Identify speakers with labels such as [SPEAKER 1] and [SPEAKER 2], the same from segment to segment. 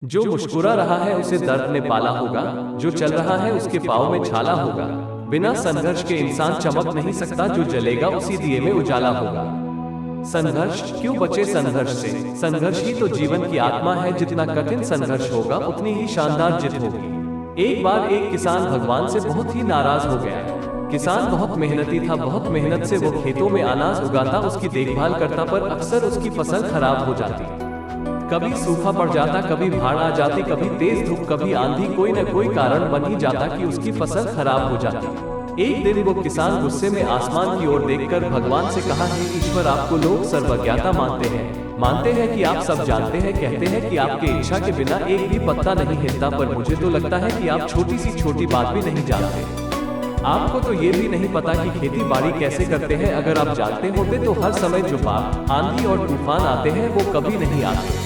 [SPEAKER 1] जो मुस्कुरा रहा है उसे दर्द ने पाला होगा, जो चल रहा है उसके पाँव में छाला होगा। बिना संघर्ष के इंसान चमक नहीं सकता, जो जलेगा उसी दिए में उजाला होगा। संघर्ष क्यों बचे संघर्ष से? संघर्ष ही तो जीवन की आत्मा है। जितना कठिन संघर्ष होगा उतनी ही शानदार जीत होगी। एक बार एक किसान भगवान से बहुत ही नाराज हो गया। किसान बहुत मेहनती था, बहुत मेहनत से वो खेतों में अनाज उगाता, उसकी देखभाल करता, पर अक्सर उसकी फसल खराब हो जाती। कभी सूखा पड़ जाता, कभी बाढ़ आ जाती, कभी तेज धूप, कभी आंधी, कोई न कोई कारण बन ही जाता कि उसकी फसल खराब हो जाती। एक दिन वो किसान गुस्से में आसमान की ओर देखकर भगवान से कहा, हे ईश्वर, आपको लोग सर्वज्ञाता मानते हैं कि आप सब जानते हैं, कहते हैं कि आपके इच्छा के बिना एक भी पत्ता नहीं हिलता, पर मुझे तो लगता है कि आप छोटी सी छोटी बात भी नहीं जानते। आपको तो ये भी नहीं पता कि खेती बाड़ी कैसे करते हैं। अगर आप जानते होते तो हर समय जो बाढ़, आंधी और तूफान आते हैं वो कभी नहीं आते।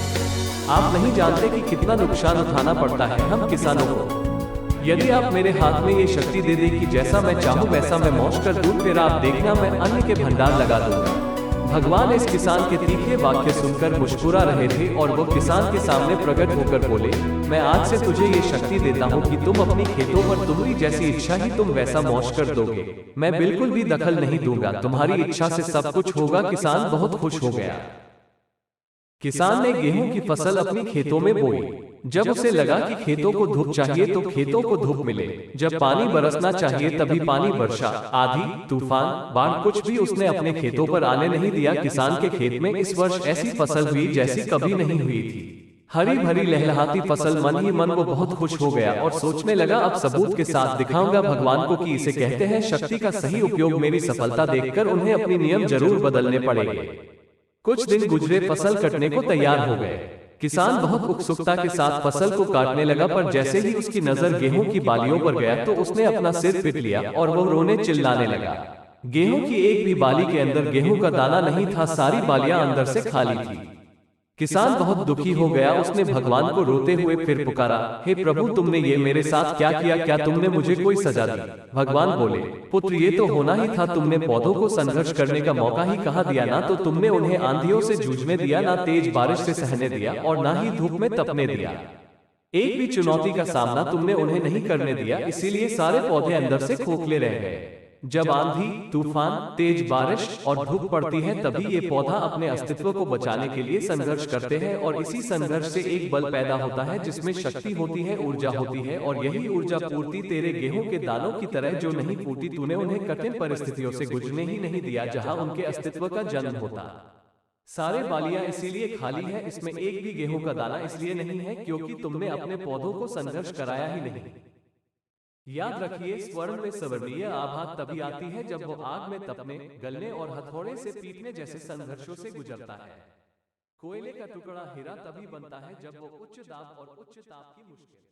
[SPEAKER 1] आप नहीं जानते कि कितना नुकसान उठाना पड़ता है हम किसानों को। यदि आप मेरे हाथ में ये शक्ति दे दें कि जैसा मैं चाहूँ वैसा मैं मौज कर दूं, फिर आप देखना मैं अन्न के भंडार लगा दूंगा। भगवान इस किसान के तीखे वाक्य सुनकर मुस्कुरा रहे थे और वो किसान के सामने प्रकट होकर बोले, मैं आज से तुझे ये शक्ति देता हूँ कि तुम अपनी खेतों पर तुम्हारी जैसी इच्छा ही तुम वैसा मौज कर दोगे। मैं बिल्कुल भी दखल नहीं दूंगा, तुम्हारी इच्छा से सब कुछ होगा। किसान बहुत खुश हो गया। किसान ने गेहूं की फसल अपनी खेतों में बोई। जब उसे लगा कि खेतों को धूप चाहिए तो खेतों को धूप मिले, जब पानी बरसना चाहिए तभी पानी वर्षा, आंधी, तूफान, बाढ़ कुछ भी उसने अपने खेतों पर आने नहीं दिया। किसान के खेत में इस वर्ष ऐसी फसल हुई जैसी कभी नहीं हुई थी। हरी भरी लहलहाती फसल। मन ही मन वो बहुत खुश हो गया और सोचने लगा, अब सबूत के साथ दिखाऊंगा भगवान को कि इसे कहते हैं शक्ति का सही उपयोग। मेरी सफलता देखकर उन्हें अपने नियम जरूर बदलने पड़ेंगे। कुछ दिन गुजरे, फसल कटने को तैयार हो गए। किसान बहुत उत्सुकता के साथ फसल को काटने लगा, पर जैसे ही उसकी नजर गेहूं की बालियों पर गया तो उसने अपना सिर पीट लिया और वो रोने चिल्लाने लगा। गेहूं की एक भी बाली के अंदर गेहूं का दाना नहीं था, सारी बालियां अंदर से खाली थी। किसान बहुत दुखी हो गया। उसने भगवान को रोते हुए फिर पुकारा, हे प्रभु, तुमने ये मेरे साथ क्या किया? क्या तुमने मुझे कोई सजा दी? भगवान बोले, पुत्र, ये तो होना ही था। तुमने पौधों को संघर्ष करने का मौका ही कहाँ दिया? ना तो तुमने उन्हें आंधियों से जूझने दिया, ना तेज बारिश से सहने दिया, और ना ही धूप में तपने दिया। एक भी चुनौती का सामना तुमने उन्हें नहीं करने दिया, इसीलिए सारे पौधे अंदर से खोखले रह गए। जब आंधी, तूफान, तेज बारिश और धूप पड़ती है तभी ये पौधा अपने अस्तित्व को बचाने के लिए संघर्ष करते हैं, और इसी संघर्ष से एक बल पैदा होता है जिसमें शक्ति होती है, ऊर्जा होती है, और यही ऊर्जा पूर्ति तेरे गेहूं के दानों की तरह जो नहीं फूटी। तूने उन्हें कठिन परिस्थितियों से गुजरने ही नहीं दिया जहां उनके अस्तित्व का जन्म होता। सारे बालियां इसीलिए खाली है, इसमें एक भी गेहूं का दाना इसलिए नहीं है क्योंकि तुमने अपने पौधों को संघर्ष कराया ही नहीं। याद रखिए, स्वर्ण में स्वर्णीय आभा तभी आती है जब वो आग में तपने, गलने और हथौड़े से पीटने जैसे संघर्षों से गुजरता है। कोयले का टुकड़ा हीरा तभी बनता है जब वो उच्च दाब और उच्च ताप की मुश्किल